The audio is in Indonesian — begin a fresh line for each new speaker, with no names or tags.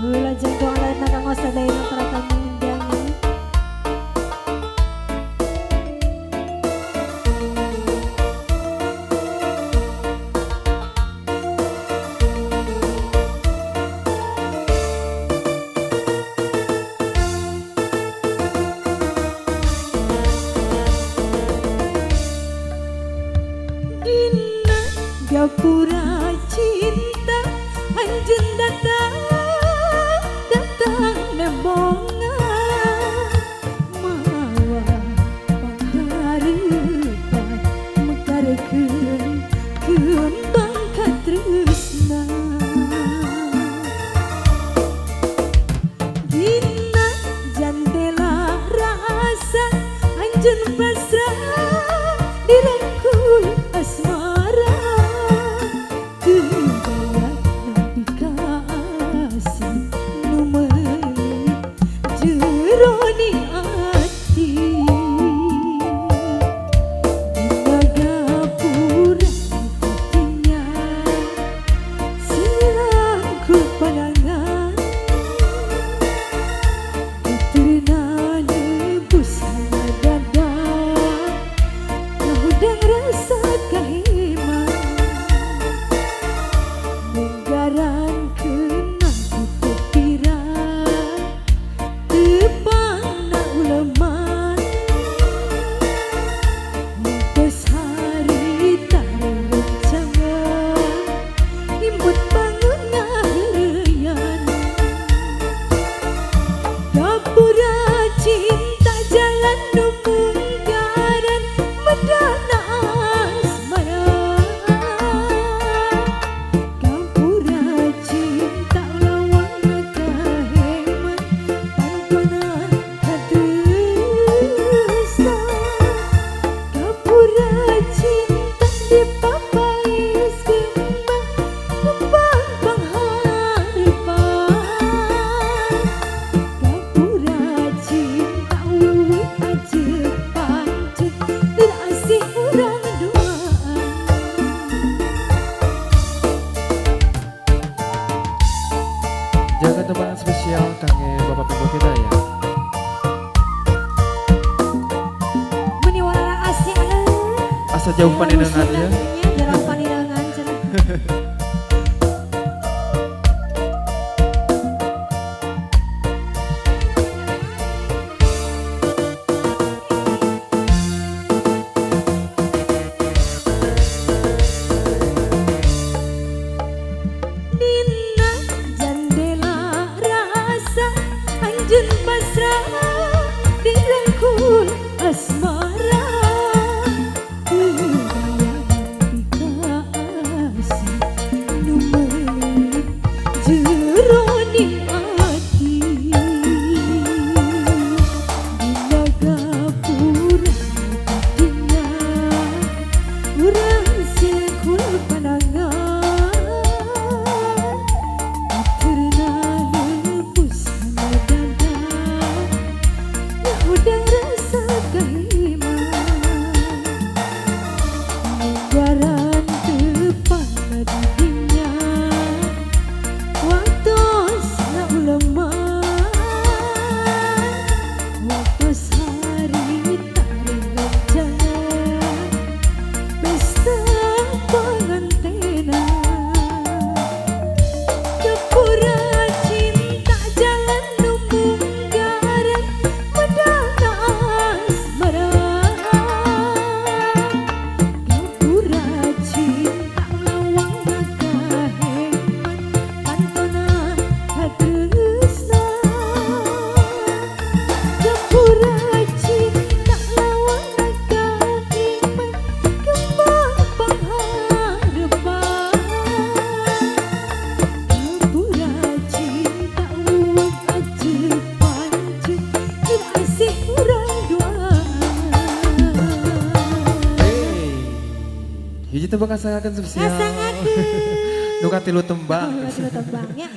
Lajeng doa lain nakang osadaya ng tarakang mengundangan. Dina gapura cinta anjeun datang nembongan mawa pangharepan mekarekeun kembang katresna dina jandela rasa anjeun pasrah direngkul asmara teu daya nepi ka asih nu meuli jero ni ati dina gapura hatinya silangku pandangan diterina nebus dada ngahudang rasa kaheman menggaran kenang tutup pirang tepang na uleman mungkes hari tak rencangan nimbut bangun ngahreyan gapura cinta jalan nu munggaran medana asmara gapura cinta lawang kaheman pantonan katresna gapura cinta dipapais kembang pangharepan gapura cinta uwih ajeg pancet terasih urang doaan.
Jaga tempat spesial kangge bapak ibu kita ya.
Meni warna asih
Asa jauh pandangan ya.
jarang pandangan cenah. Dina jandela rasa anjeun pasrah direngkul asmara teu daya nepi ka asih nu meuli jero ni ati dina gapura hatinya urang silkul pandangan diterina nebus dada ngahudang rasa kaheman menggaran tepang na didinya waktos na uleman waktos hari tak rencangan pesta pengantenan gapura cinta jalan nu munggaran medana asmara gapura cinta lawang kaheman pantonan katresna gapura cinta lawang kaheman kembang pangharepan gapura cinta uwih ajeg pancet terasih urang doaan.
Hiji tembang asalkan spesial.
Ngasangakeun.
Nu katilu tembang.
Tembangnya